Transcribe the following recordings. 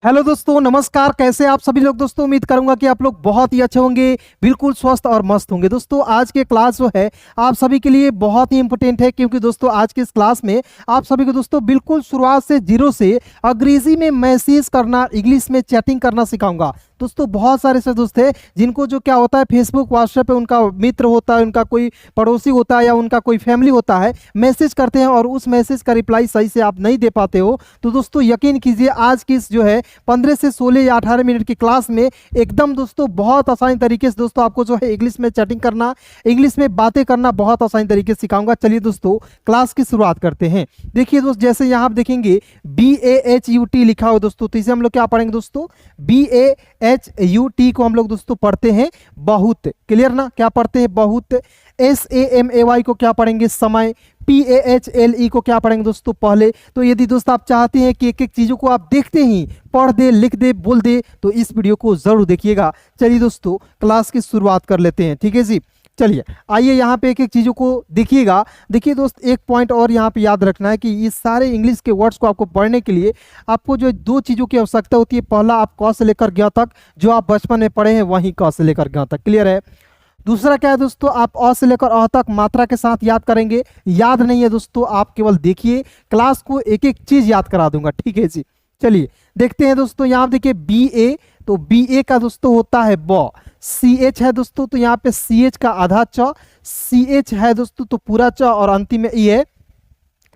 Hello दोस्तों, नमस्कार। कैसे आप सभी लोग दोस्तों? उम्मीद करूंगा कि आप लोग बहुत ही अच्छे होंगे, बिल्कुल स्वस्थ और मस्त होंगे। दोस्तों आज के क्लास जो है आप सभी के लिए बहुत ही इंपॉर्टेंट है, क्योंकि दोस्तों आज के इस क्लास में आप सभी को दोस्तों बिल्कुल शुरुआत से जीरो से अंग्रेजी में मैसेज करना, इंग्लिश में चैटिंग करना सिखाऊंगा। दोस्तों बहुत सारे ऐसे दोस्त हैं जिनको जो क्या होता है, फेसबुक व्हाट्सएप पे उनका मित्र होता है, उनका कोई पड़ोसी होता है या उनका कोई फैमिली होता है, मैसेज करते हैं और उस मैसेज का रिप्लाई सही से आप नहीं दे पाते हो। तो दोस्तों यकीन कीजिए आज की इस जो है 15 से 16 या 18 मिनट की क्लास में एकदम दोस्तों बहुत आसानी तरीके से दोस्तों आपको जो है इंग्लिश में चैटिंग करना, इंग्लिश में बातें करना बहुत आसानी तरीके से सिखाऊंगा। चलिए दोस्तों क्लास की शुरुआत करते हैं। देखिए दोस्त, जैसे यहाँ आप देखेंगे BAHUT लिखा हो दोस्तों, तो इसे हम लोग क्या पढ़ेंगे दोस्तों? BAHUT को हम लोग दोस्तों पढ़ते हैं बहुत। क्लियर ना? क्या पढ़ते हैं? बहुत। SAMAY को क्या पढ़ेंगे? समय। PAHLE को क्या पढ़ेंगे दोस्तों? पहले। तो यदि दोस्तों आप चाहते हैं कि एक एक चीजों को आप देखते ही पढ़ दे, लिख दे, बोल दे, तो इस वीडियो को जरूर देखिएगा। चलिए दोस्तों क्लास की शुरुआत कर लेते हैं, ठीक है जी। चलिए आइए यहाँ पे एक एक चीज़ों को देखिएगा। देखिए दोस्त, एक पॉइंट और यहाँ पे याद रखना है कि ये सारे इंग्लिश के वर्ड्स को आपको पढ़ने के लिए आपको जो दो चीज़ों की आवश्यकता होती है। पहला, आप क से लेकर ग तक जो आप बचपन में पढ़े हैं वहीं क से लेकर ग तक। क्लियर है? दूसरा क्या है दोस्तों, आप अ से लेकर अ तक मात्रा के साथ याद करेंगे। याद नहीं है दोस्तों, आप केवल देखिए, क्लास को एक एक चीज याद करा दूंगा, ठीक है जी। चलिए देखते हैं दोस्तों, यहाँ देखिए BA, तो BA का दोस्तों होता है ब। CH है दोस्तों, तो यहाँ पे CH का आधा च, CH है दोस्तों तो पूरा च, और अंतिम में ई है,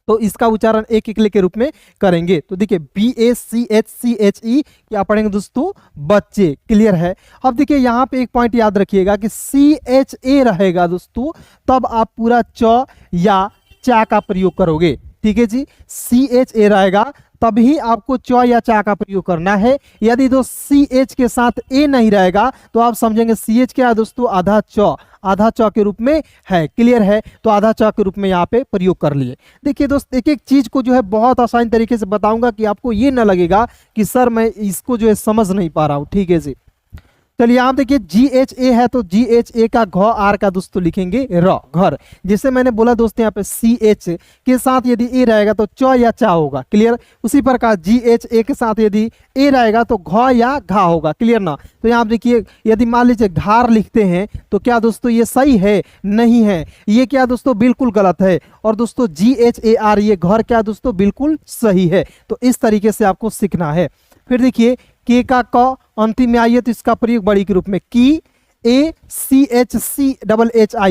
तो इसका उच्चारण एक इकले के रूप में करेंगे। तो देखिए BACHCHE क्या पढ़ेंगे दोस्तों? बच्चे। क्लियर है? अब देखिए यहाँ पे एक पॉइंट याद रखिएगा कि CHA रहेगा दोस्तों, तब आप पूरा च या चा का प्रयोग करोगे, ठीक है जी। CHA रहेगा तभी आपको च या चा का प्रयोग करना है। यदि दोस्त CH के साथ ए नहीं रहेगा तो आप समझेंगे CH क्या है दोस्तों? आधा च, आधा च के रूप में है। क्लियर है? तो आधा च के रूप में यहाँ पे प्रयोग कर लिए। देखिए दोस्त, एक एक चीज को जो है बहुत आसानी तरीके से बताऊंगा कि आपको ये ना लगेगा कि सर मैं इसको जो है समझ नहीं पा रहा हूँ, ठीक है जी। चलिए आप देखिए GHA है, तो GHA का घ आर का दोस्तों लिखेंगे र, घर। जैसे मैंने बोला दोस्तों यहाँ पे CH के साथ यदि ए रहेगा तो च या चा होगा। क्लियर? उसी प्रकार GHA के साथ यदि ए रहेगा तो घ या घा होगा। क्लियर ना? तो यहाँ देखिए, यदि मान लीजिए घार लिखते हैं तो क्या दोस्तों ये सही है? नहीं है। ये क्या दोस्तों? बिल्कुल गलत है। और दोस्तों GHAR, ये घर क्या दोस्तों? बिल्कुल सही है। तो इस तरीके से आपको सीखना है। फिर देखिए के का क अंतिम में आइए तो इसका प्रयोग बड़ी के रूप में की। ACHCHI,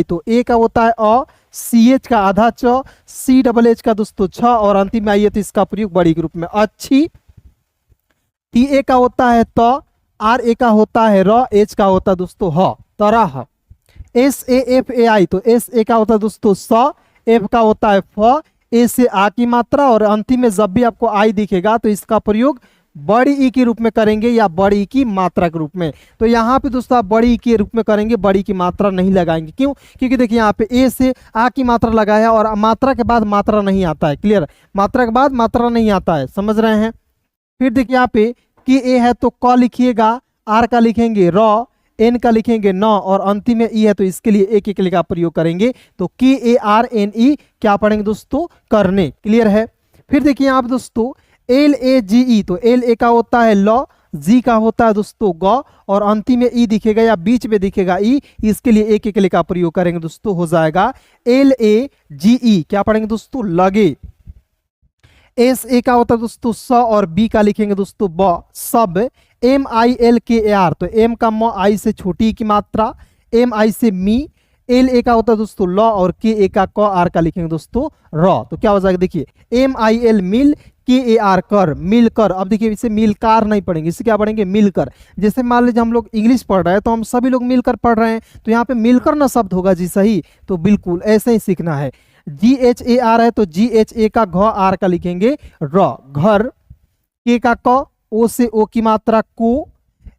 तो ए का होता है अ, CH का आधा च, CH का दोस्तों छ, और अंतिम में आइए तो इसका प्रयोग बड़ी के रूप में अच्छी। TA का होता है त, RA का होता है र, H का होता है दोस्तों ह, तरह। SAFAI, तो SA का होता है दोस्तों स, F का होता है फ, ए से आ की मात्रा, और अंतिम में जब भी आपको आई दिखेगा तो इसका प्रयोग बड़ी ई के रूप में करेंगे या बड़ी ई की मात्रा के रूप में। तो यहाँ पे दोस्तों आप बड़ी ई के रूप में करेंगे, बड़ी की मात्रा नहीं लगाएंगे। क्यों? क्योंकि देखिए यहाँ पे ए से आ की मात्रा लगाया और मात्रा के बाद मात्रा नहीं आता है। क्लियर? मात्रा के बाद मात्रा नहीं आता है, समझ रहे हैं? फिर देखिए यहाँ पे कि ए है तो क लिखिएगा, आर का लिखेंगे र, एन का लिखेंगे न, और अंतिम में ई है तो इसके लिए एक एक का प्रयोग करेंगे। तो KARNE क्या पढ़ेंगे दोस्तों? करने। क्लियर है? फिर देखिए यहाँ पे दोस्तों LAGE, तो LA का होता है ल, जी का होता है दोस्तों ग, और अंतिम में ई दिखेगा या बीच में दिखेगा ई, इसके लिए एक एक का प्रयोग करेंगे दोस्तों, हो जाएगा LAGE। क्या पढ़ेंगे दोस्तों? लगे। SA का होता है दोस्तों स, और बी का लिखेंगे दोस्तों ब, सब। MILKAR, तो एम का म, आई से छोटी की मात्रा, MI से मी। LA का होता है दोस्तों ल, और KA का क, आर का लिखेंगे दोस्तों र। तो क्या हो जाएगा? देखिए MIL मिल, KAR कर, मिलकर। अब देखिए इसे मिलकार नहीं पढ़ेंगे, इसे क्या पढ़ेंगे? मिलकर। जैसे मान लीजिए हम लोग इंग्लिश पढ़ रहे हैं तो हम सभी लोग मिलकर पढ़ रहे हैं, तो यहाँ पे मिलकर ना शब्द होगा जी, सही? तो बिल्कुल ऐसे ही सीखना है। GHAR है तो GHA का घ, आर का लिखेंगे र, घर। के का क, ओ से ओ की मात्रा को।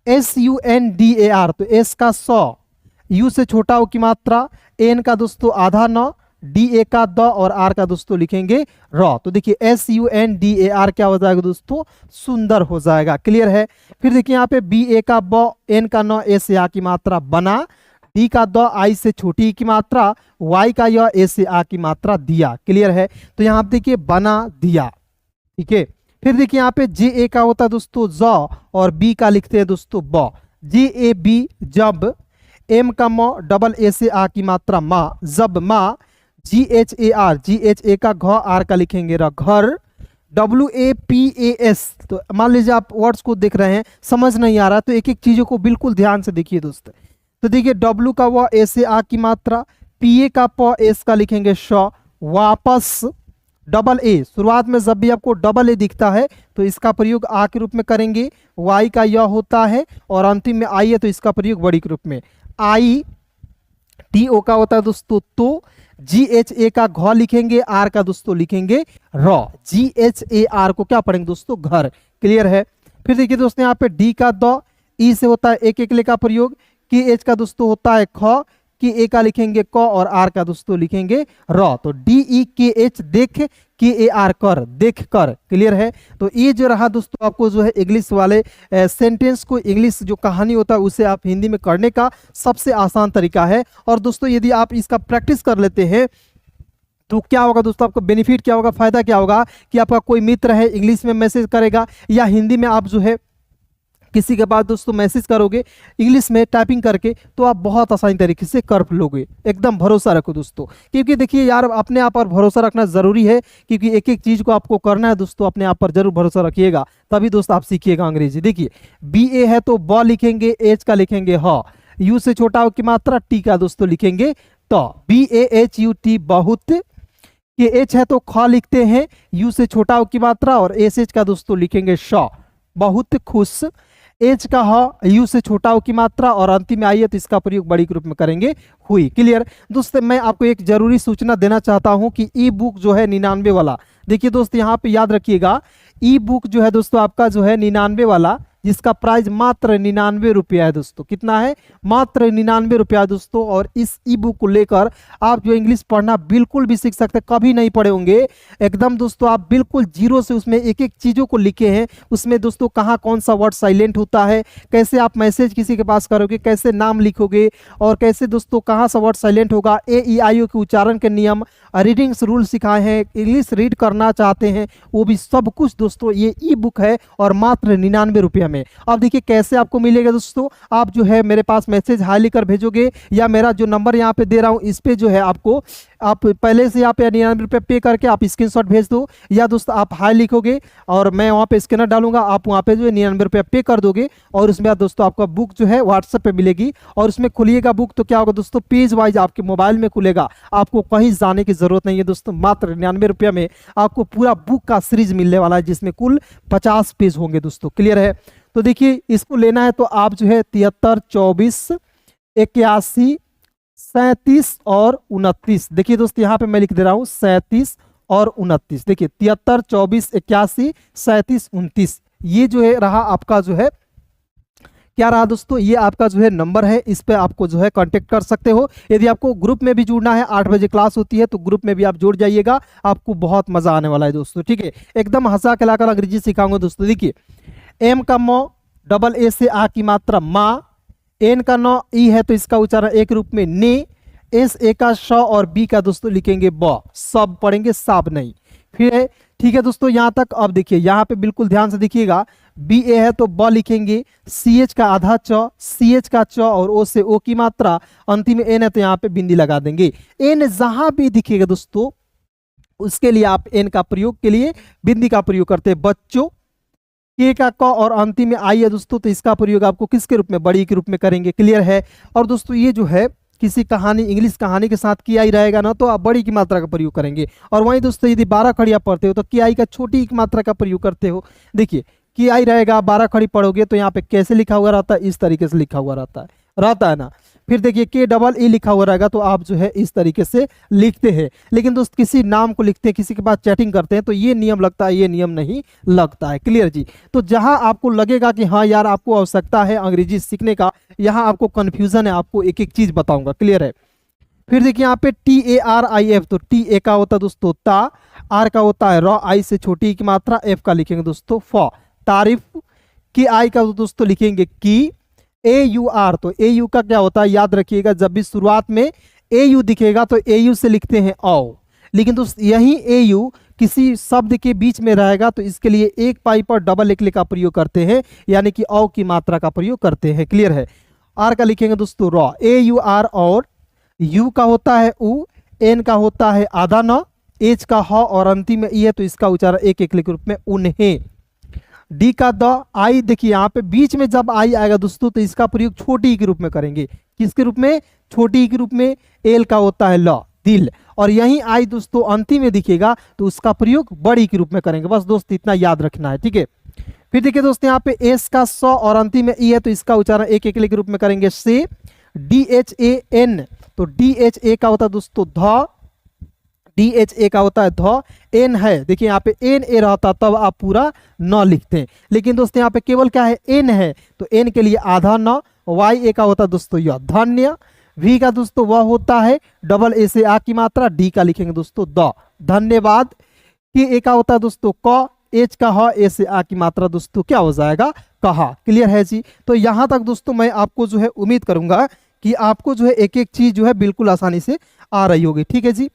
SUNDAR, तो एस का स, यू से छोटा ओ की मात्रा, एन का दोस्तों आधा न, DA का द, और आर का दोस्तों लिखेंगे र। तो देखिए SUNDAR क्या हो जाएगा दोस्तों? सुंदर हो जाएगा। क्लियर है? फिर देखिए यहाँ पे BA का ब, एन का न, ए से आ की मात्रा बना, डी का द, आई से छोटी की मात्रा, वाई का य, ए से आ की मात्रा दिया। क्लियर है? तो यहाँ पे देखिए बना दिया, ठीक है। फिर देखिए यहाँ पे जे ए का होता है दोस्तों ज, और बी का लिखते हैं दोस्तों ब। जी ए बी जब, एम का म, डबल ए से आ की मात्रा माँ, जब माँ। जी H A R, ji H A का घ, आर का लिखेंगे र, घर। W A P A S, तो मान लीजिए आप वर्ड्स को देख रहे हैं, समझ नहीं आ रहा तो एक एक चीजों को बिल्कुल ध्यान से देखिए दोस्त। तो देखिए डब्ल्यू का व, ए से आ की मात्रा, पी ए का प, एस का लिखेंगे श, वापस। डबल ए, शुरुआत में जब भी आपको डबल ए दिखता है तो इसका प्रयोग आ के रूप में करेंगे, वाई का य होता है, और अंतिम में आई है तो इसका प्रयोग बड़ी के रूप में, आई। टी ओ का होता है दोस्तों तो, जी एच ए का घ लिखेंगे, आर का दोस्तों लिखेंगे र, जी एच ए आर को क्या पढ़ेंगे दोस्तों घर। क्लियर है। फिर देखिए दोस्तों यहाँ पे डी का द, ई से होता है एक एकले का प्रयोग, के एच का दोस्तों होता है ख, कि ए का लिखेंगे क, और आर का दोस्तों लिखेंगे र। तो डी ई के एच देख, के ए आर कर, देख कर। क्लियर है। तो ये जो रहा दोस्तों आपको जो है इंग्लिश वाले सेंटेंस को, इंग्लिश जो कहानी होता है उसे आप हिंदी में करने का सबसे आसान तरीका है। और दोस्तों यदि आप इसका प्रैक्टिस कर लेते हैं तो क्या होगा दोस्तों, आपको बेनिफिट क्या होगा, फायदा क्या होगा कि आपका कोई मित्र है इंग्लिश में मैसेज करेगा या हिंदी में आप जो है किसी के पास दोस्तों मैसेज करोगे इंग्लिश में टाइपिंग करके, तो आप बहुत आसानी तरीके से कर लोगे। एकदम भरोसा रखो दोस्तों, क्योंकि देखिए यार अपने आप पर भरोसा रखना जरूरी है, क्योंकि एक एक चीज को आपको करना है दोस्तों, अपने आप पर जरूर भरोसा रखिएगा, तभी दोस्त आप सीखिएगा अंग्रेजी। देखिए बी ए है तो ब लिखेंगे, एच का लिखेंगे ह, यू से छोटा हो की मात्रा, टी का दोस्तों लिखेंगे तो, B A H U T बहुत। के एच है तो ख लिखते हैं, यू से छोटा हो की मात्रा, और एस एच का दोस्तों लिखेंगे श, बहुत खुश। एच का ह, यू से छोटा हो की मात्रा, और अंतिम में आई है तो इसका प्रयोग बड़ी के रूप में करेंगे हुई। क्लियर दोस्त, मैं आपको एक जरूरी सूचना देना चाहता हूं कि ई बुक जो है 99 वाला, देखिए दोस्त यहाँ पे याद रखिएगा, ई बुक जो है दोस्तों आपका जो है 99 वाला, जिसका प्राइस मात्र 99 रुपया है दोस्तों। कितना है? मात्र 99 रुपया दोस्तों। और इस ई बुक को लेकर आप जो इंग्लिश पढ़ना बिल्कुल भी सीख सकते, कभी नहीं पढ़े होंगे एकदम दोस्तों, आप बिल्कुल जीरो से उसमें एक एक चीज़ों को लिखे हैं। उसमें दोस्तों कहाँ कौन सा वर्ड साइलेंट होता है, कैसे आप मैसेज किसी के पास करोगे, कैसे नाम लिखोगे, और कैसे दोस्तों कहाँ सा वर्ड साइलेंट होगा, ए ई आई ओ के उच्चारण के नियम, रीडिंग्स रूल सिखाए हैं। इंग्लिश रीड करना चाहते हैं वो भी सब कुछ दोस्तों ये ई बुक है, और मात्र 99 रुपया में। अब देखिए कैसे आपको मिलेगा दोस्तों, आप जो है मेरे पास मैसेज हाई लिखकर भेजोगे, या मेरा जो नंबर यहाँ पे दे रहा हूँ इस पे जो है आपको, आप पहले से यहाँ पे 99 रुपये पे करके आप स्क्रीनशॉट भेज दो, या दोस्तों आप हाई लिखोगे और मैं वहाँ पे स्कैनर डालूंगा, आप वहाँ पे जो है 99 रुपये पे कर दोगे, और उसमें बाद दोस्तों आपका बुक जो है व्हाट्सएप पे मिलेगी। और उसमें खुलिएगा बुक तो क्या होगा दोस्तों, पेज वाइज आपके मोबाइल में खुलेगा, आपको कहीं जाने की जरूरत नहीं है दोस्तों। मात्र 99 रुपये में आपको पूरा बुक का सीरीज मिलने वाला है, जिसमें कुल 50 पेज होंगे दोस्तों। क्लियर है? तो देखिए इसको लेना है तो आप जो है 73 24 81 37 और 29, देखिए दोस्त यहाँ पे मैं लिख दे रहा हूँ 37 और 29। देखिए 73 24 81 37 29, ये जो है रहा आपका जो है क्या रहा दोस्तों, ये आपका जो है नंबर है, इस पे आपको जो है कांटेक्ट कर सकते हो। यदि आपको ग्रुप में भी जुड़ना है, 8 बजे क्लास होती है, तो ग्रुप में भी आप जुड़ जाइएगा, आपको बहुत मजा आने वाला है दोस्तों। ठीक है, एकदम हंसा खिलाकर अंग्रेजी सिखाऊंगा दोस्तों। देखिए एम का मो, डबल ए से आ की मात्रा माँ, एन का नौ, ई है तो इसका उच्चारण एक रूप में ने, एस ए का श, और बी का दोस्तों लिखेंगे ब, सब पढ़ेंगे साब नहीं। फिर है ठीक है दोस्तों यहाँ तक। अब देखिए यहाँ पे बिल्कुल ध्यान से देखिएगा, बी ए है तो ब लिखेंगे, सी एच का आधा च, सी एच का च, और ओ से ओ की मात्रा, अंतिम में एन है तो यहाँ पे बिंदी लगा देंगे। एन जहां भी दिखेगा दोस्तों उसके लिए आप एन का प्रयोग के लिए बिंदी का प्रयोग करते हैं। बच्चों, के का क, और अंतिम में आई है दोस्तों, तो इसका प्रयोग आपको किसके रूप में, बड़ी के रूप में करेंगे। क्लियर है? और दोस्तों ये जो है किसी कहानी, इंग्लिश कहानी के साथ की आई रहेगा ना, तो आप बड़ी की मात्रा का प्रयोग करेंगे। और वहीं दोस्तों यदि 12 खड़ी आप पढ़ते हो तो की आई का छोटी की मात्रा का प्रयोग करते हो। देखिए की आई रहेगा, 12 खड़ी पढ़ोगे तो यहाँ पे कैसे लिखा हुआ रहता है, इस तरीके से लिखा हुआ रहता है ना। फिर देखिए के डबल ई लिखा हुआ रहेगा तो आप जो है इस तरीके से लिखते हैं। लेकिन दोस्त किसी नाम को लिखते हैं, किसी के पास चैटिंग करते हैं, तो ये नियम लगता है, ये नियम नहीं लगता है। क्लियर जी? तो जहां आपको लगेगा कि हाँ यार आपको आवश्यकता है अंग्रेजी सीखने का, यहाँ आपको कन्फ्यूजन है, आपको एक एक चीज बताऊंगा। क्लियर है? फिर देखिए यहाँ पे T A R I F, तो टी ए का होता है दोस्तों ता, आर का होता है र, आई से छोटी की मात्रा, एफ का लिखेंगे दोस्तों फ, तारीफ। की आई का दोस्तों लिखेंगे की, ए यू आर, तो ए यू का क्या होता है याद रखिएगा, जब भी शुरुआत में ए यू दिखेगा तो ए यू से लिखते हैं औ। लेकिन दोस्त यही ए यू किसी शब्द के बीच में रहेगा तो इसके लिए एक पाई पर डबल एकले का प्रयोग करते हैं, यानी कि औ की मात्रा का प्रयोग करते हैं। क्लियर है। आर का लिखेंगे दोस्तों रॉ, ए यू आर, और यू का होता है उ, एन का होता है आधा न, एच का ह और अंतिम में ई है तो इसका उच्चारण एक एकले के रूप में उन्हें। डी का द, आई, देखिए यहाँ पे बीच में जब आई आएगा दोस्तों तो इसका प्रयोग छोटी ई के रूप में करेंगे। किसके रूप में? छोटी ई के रूप में। एल का होता है ल, दिल, और यही आई दोस्तों अंतिम में दिखेगा तो उसका प्रयोग बड़ी के रूप में करेंगे। बस दोस्त इतना याद रखना है, ठीक है। फिर देखिए दोस्तों यहाँ पे एस का स और अंतिम में ई है तो इसका उच्चारण एक एकले के रूप में करेंगे से। डी एच ए एन, तो डी एच ए का होता है दोस्तों ध, डी एच ए का होता है ध, एन है, देखिए यहाँ पे एन ए रहता तब आप पूरा न लिखते हैं, लेकिन दोस्तों यहाँ पे केवल क्या है? एन है, तो एन के लिए आधा न। वाई ए का होता है दोस्तों यह धन्य। वी का दोस्तों वह होता है डबल ए से आ की मात्रा, डी का लिखेंगे दोस्तों द, धन्यवाद। के ए का होता है दोस्तों क, एच का ह, ए से आ की मात्रा दोस्तों क्या हो जाएगा? कहा। क्लियर है जी। तो यहाँ तक दोस्तों मैं आपको जो है उम्मीद करूंगा कि आपको जो है एक एक चीज जो है बिल्कुल आसानी से आ रही होगी, ठीक है जी।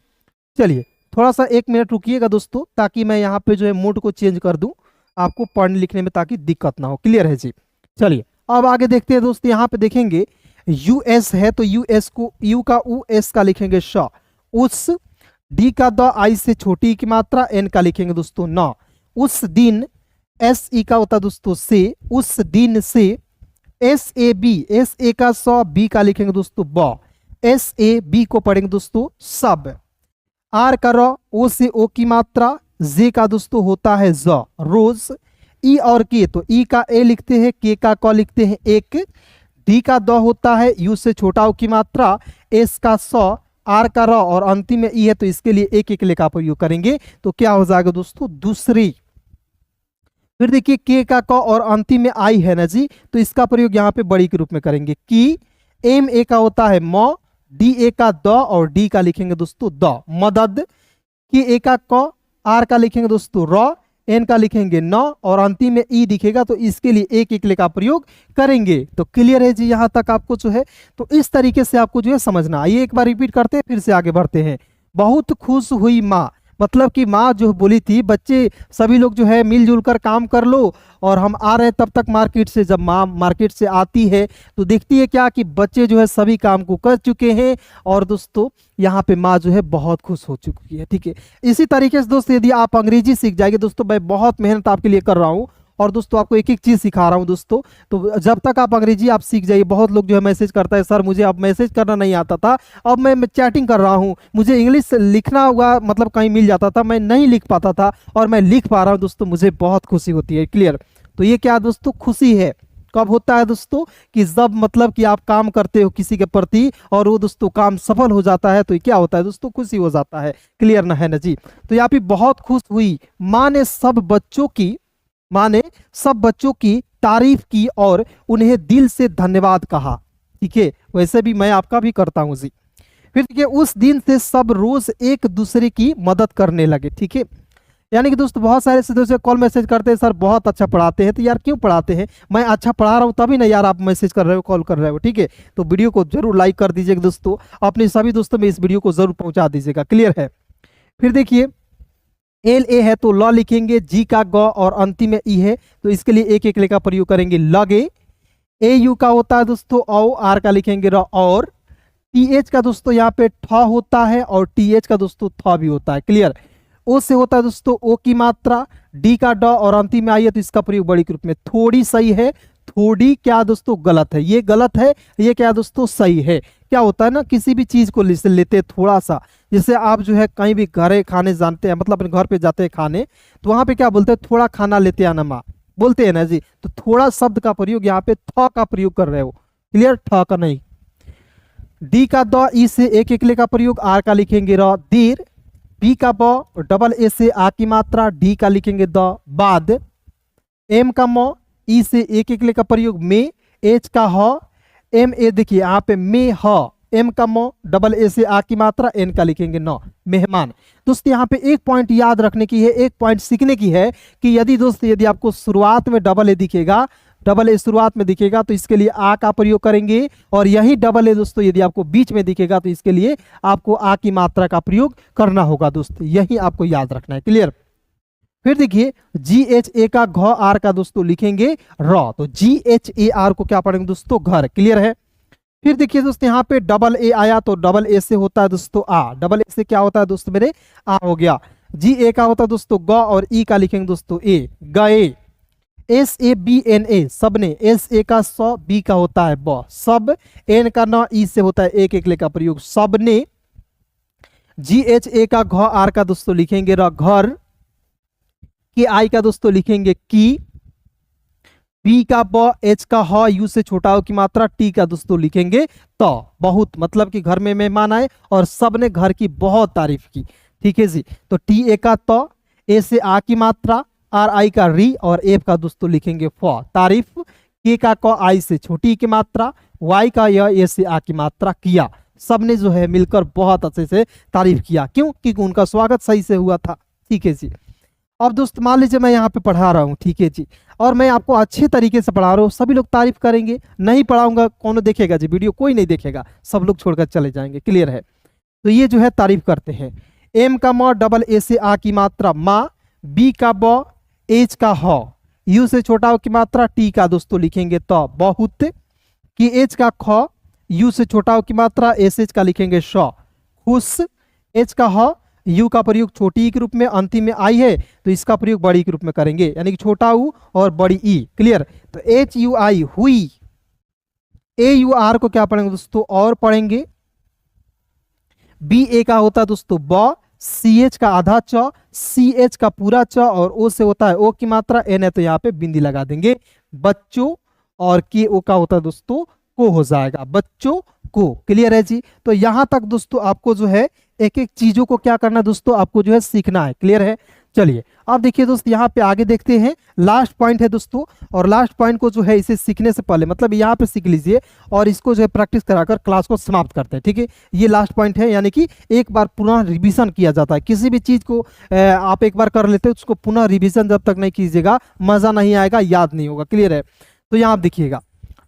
चलिए थोड़ा सा 1 मिनट रुकिएगा दोस्तों, ताकि मैं यहाँ पे जो है मोड को चेंज कर दूं आपको पढ़ने लिखने में, ताकि दिक्कत ना हो। क्लियर है जी। चलिए अब आगे देखते हैं दोस्तों। यहाँ पे देखेंगे यूएस है तो यूएस को यू का उ, एस का लिखेंगे श, उस। डी का द, आई से छोटी की मात्रा, एन का लिखेंगे दोस्तों न। उस दिन, एस ई का होता दोस्तों से, उस दिन से। S A B, S A का स, बी का लिखेंगे दोस्तों ब, एस ए बी को पढ़ेंगे दोस्तों सब। आर का र, ओ से ओ की मात्रा, जे का दोस्तों होता है ज, रोज। ई और के, तो ई का ए लिखते हैं, के का क लिखते हैं एक। डी का द होता है यू से छोटा ओ की मात्रा, एस का स, आर का र और अंतिम में ई है तो इसके लिए एक एकले का प्रयोग करेंगे तो क्या हो जाएगा दोस्तों? दूसरी। फिर देखिए के का क और अंतिम में आई है ना जी, तो इसका प्रयोग यहाँ पे बड़ी के रूप में करेंगे की। एम ए का होता है म, डी ए का द और डी का लिखेंगे दोस्तों द, मदद। के ए का क, आर का लिखेंगे दोस्तों र, एन का लिखेंगे न और अंतिम में ई दिखेगा तो इसके लिए एक एकले का प्रयोग करेंगे। तो क्लियर है जी यहाँ तक आपको जो है। तो इस तरीके से आपको जो है समझना। आइए एक बार रिपीट करते हैं, फिर से आगे बढ़ते हैं। बहुत खुश हुई माँ, मतलब कि माँ जो बोली थी बच्चे सभी लोग जो है मिलजुल कर काम कर लो, और हम आ रहे हैं तब तक मार्केट से। जब माँ मार्केट से आती है तो देखती है क्या कि बच्चे जो है सभी काम को कर चुके हैं, और दोस्तों यहाँ पे माँ जो है बहुत खुश हो चुकी है, ठीक है। इसी तरीके से दोस्तों यदि आप अंग्रेजी सीख जाएंगे, दोस्तों मैं बहुत मेहनत आपके लिए कर रहा हूँ और दोस्तों आपको एक एक चीज़ सिखा रहा हूँ दोस्तों। तो जब तक आप अंग्रेजी आप सीख जाइए। बहुत लोग जो है मैसेज करता है, सर मुझे अब मैसेज करना नहीं आता था, अब मैं चैटिंग कर रहा हूँ, मुझे इंग्लिश लिखना हुआ मतलब कहीं मिल जाता था, मैं नहीं लिख पाता था और मैं लिख पा रहा हूँ दोस्तों, मुझे बहुत खुशी होती है। क्लियर। तो ये क्या दोस्तों? खुशी है। कब होता है दोस्तों? कि जब मतलब कि आप काम करते हो किसी के प्रति और वो दोस्तों काम सफल हो जाता है तो क्या होता है दोस्तों? खुशी हो जाता है। क्लियर ना है ना जी। तो यहाँ पे बहुत खुश हुई माँ ने सब बच्चों की तारीफ की और उन्हें दिल से धन्यवाद कहा, ठीक है। वैसे भी मैं आपका भी करता हूँ जी। फिर देखिए उस दिन से सब रोज एक दूसरे की मदद करने लगे, ठीक है। यानी कि दोस्तों बहुत सारे सदस्य कॉल मैसेज करते हैं, सर बहुत अच्छा पढ़ाते हैं। तो यार क्यों पढ़ाते हैं? मैं अच्छा पढ़ा रहा हूँ तभी ना यार आप मैसेज कर रहे हो, कॉल कर रहे हो, ठीक है। तो वीडियो को जरूर लाइक कर दीजिएगा दोस्तों, अपने सभी दोस्तों में इस वीडियो को जरूर पहुंचा दीजिएगा। क्लियर है। फिर देखिए एल ए है तो ल लिखेंगे, जी का ग और अंतिम में ई है तो इसके लिए एक एकले का प्रयोग करेंगे लगे। ए यू का होता है दोस्तों औ, आर का लिखेंगे र और। टी एच का दोस्तों यहाँ पे ठ होता है और टी एच का दोस्तों थ भी होता है। क्लियर। ओ से होता है दोस्तों ओ की मात्रा, डी का ड और अंतिम में आई है तो इसका प्रयोग बड़ी के रूप में। थोड़ी सही है, थोड़ी क्या दोस्तों गलत है, ये गलत है, ये क्या दोस्तों सही है। क्या होता है ना, किसी भी चीज को लेते हैं थोड़ा सा, जैसे आप जो है कहीं भी घरे खाने जानते हैं, मतलब अपने घर पे जाते हैं खाने, तो वहां पे क्या बोलते हैं? थोड़ा खाना लेते आना माँ, बोलते हैं ना जी। तो थोड़ा शब्द का प्रयोग यहाँ पे थ का प्रयोग कर रहे हो। क्लियर। ठ का नहीं। डी का द, ई से एक एकले का प्रयोग, आर का लिखेंगे र, देर। बी का ब, डबल ए से आ की मात्रा, डी का लिखेंगे द, बाद। एम का म, ई से एक एकले का प्रयोग में, एच का ह, एम ए देखिए यहाँ पे में ह, एम का म, डबल ए से आ की मात्रा, एन का लिखेंगे न, मेहमान। दोस्तों यहाँ पे एक पॉइंट याद रखने की है, एक पॉइंट सीखने की है कि यदि दोस्त यदि आपको शुरुआत में डबल ए दिखेगा डबल ए शुरुआत में दिखेगा तो इसके लिए आ का प्रयोग करेंगे, और यही डबल ए दोस्तों यदि आपको बीच में दिखेगा तो इसके लिए आपको आ की मात्रा का प्रयोग करना होगा दोस्तों, यही आपको याद रखना है। क्लियर। फिर देखिए GHA का घ आर का दोस्तों लिखेंगे र, तो GHAR को क्या पढ़ेंगे दोस्तों, घर। क्लियर है। फिर देखिए दोस्तों यहाँ पे डबल ए आया तो डबल ए से होता है दोस्तों आ, डबल ए से क्या होता है दोस्तों मेरे, आ हो गया। GA का होता है दोस्तों ग, और ई का लिखेंगे दोस्तों ए, गए। SABNA सबने, एस ए का स, बी का होता है ब, सब, एन का न, ई से होता है एक एक ले का प्रयोग, सबने। GHA का घ आर का दोस्तों लिखेंगे र, घर। के आई का दोस्तों लिखेंगे की, बी का ब, एच का ह, यू से छोटा हो की मात्रा, टी का दोस्तों लिखेंगे तो, बहुत, मतलब कि घर में मेहमान आए और सबने घर की बहुत तारीफ की। ठीक है जी, तो टी ए का तो, ए से आ की मात्रा, आर आई का री, और एफ का दोस्तों लिखेंगे फ, तारीफ। के का क, आई से छोटी की मात्रा, वाई का यह, ए से आ की मात्रा, किया। सबने जो है मिलकर बहुत अच्छे से तारीफ किया, क्यों, क्योंकि उनका स्वागत सही से हुआ था। ठीक है जी। अब दोस्त मान लीजिए मैं यहाँ पे पढ़ा रहा हूँ, ठीक है जी, और मैं आपको अच्छे तरीके से पढ़ा रहा हूँ, सभी लोग तारीफ करेंगे, नहीं पढ़ाऊंगा कौन देखेगा जी वीडियो, कोई नहीं देखेगा, सब लोग छोड़कर चले जाएंगे। क्लियर है। तो ये जो है तारीफ करते हैं। एम का म, डबल ए से आ की मात्रा, मा। बी का ब, एच का ह, यू से छोटा हो की मात्रा, टी का दोस्तों लिखेंगे तो, बहुत। की एच का ख, यू से छोटा हो की मात्रा, एस एच का लिखेंगे श, खुश। एच का ह, यू का प्रयोग छोटी ई के रूप में, अंतिम में आई है तो इसका प्रयोग बड़ी के रूप में करेंगे, यानी कि छोटा ऊ और बड़ी ई। क्लियर। तो एच यू आई, हुई। ए यू आर को क्या पढ़ेंगे दोस्तों, और पढ़ेंगे। बी ए का होता है दोस्तों ब, सी एच का आधा च, सी एच का पूरा च, और ओ से होता है ओ की मात्रा, एन है तो यहाँ पे बिंदी लगा देंगे, बच्चों। और के ओ का होता है दोस्तों को हो जाएगा, बच्चों को। क्लियर है जी। तो यहां तक दोस्तों आपको जो है एक एक चीजों को क्या करना है दोस्तों, आपको जो है सीखना है। क्लियर है। चलिए अब देखिए दोस्त यहाँ पे आगे देखते हैं, लास्ट पॉइंट है दोस्तों, और लास्ट पॉइंट को जो है इसे सीखने से पहले, मतलब यहाँ पे सीख लीजिए और इसको जो है प्रैक्टिस कराकर क्लास को समाप्त करते हैं। ठीक है, ये लास्ट पॉइंट है, यानी कि एक बार पुनः रिवीजन किया जाता है। किसी भी चीज को आप एक बार कर लेते हो, उसको पुनः रिवीजन जब तक नहीं कीजिएगा मजा नहीं आएगा, याद नहीं होगा। क्लियर है। तो यहाँ आप देखिएगा,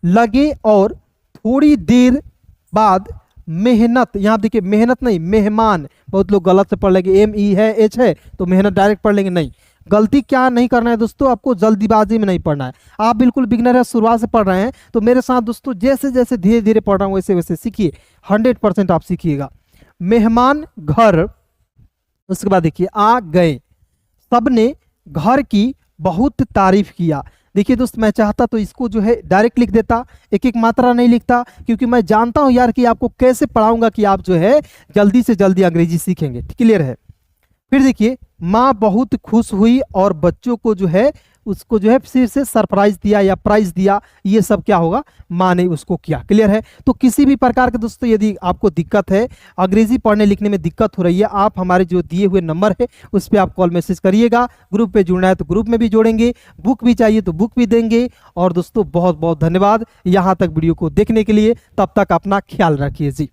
लगे और थोड़ी देर बाद मेहनत, यहाँ देखिए मेहनत नहीं मेहमान, बहुत लोग गलत से पढ़ लेंगे, एम ई है एच है तो मेहनत डायरेक्ट पढ़ लेंगे, नहीं। गलती क्या नहीं करना है दोस्तों, आपको जल्दीबाजी में नहीं पढ़ना है। आप बिल्कुल बिगनर है, शुरुआत से पढ़ रहे हैं तो मेरे साथ दोस्तों जैसे जैसे धीरे धीरे पढ़ रहा हूँ वैसे वैसे सीखिए, 100% आप सीखिएगा। मेहमान घर, उसके बाद देखिए आ गए, सबने घर की बहुत तारीफ किया। देखिए दोस्त मैं चाहता तो इसको जो है डायरेक्ट लिख देता, एक एक मात्रा नहीं लिखता, क्योंकि मैं जानता हूं यार कि आपको कैसे पढ़ाऊंगा कि आप जो है जल्दी से जल्दी अंग्रेजी सीखेंगे। क्लियर है। फिर देखिए माँ बहुत खुश हुई और बच्चों को जो है उसको जो है फिर से सरप्राइज दिया या प्राइज दिया, ये सब क्या होगा, माँ ने उसको किया। क्लियर है। तो किसी भी प्रकार के दोस्तों यदि आपको दिक्कत है, अंग्रेजी पढ़ने लिखने में दिक्कत हो रही है, आप हमारे जो दिए हुए नंबर है उस पर आप कॉल मैसेज करिएगा। ग्रुप पे जुड़ना है तो ग्रुप में भी जोड़ेंगे, बुक भी चाहिए तो बुक भी देंगे। और दोस्तों बहुत बहुत धन्यवाद यहाँ तक वीडियो को देखने के लिए, तब तक अपना ख्याल रखिए जी।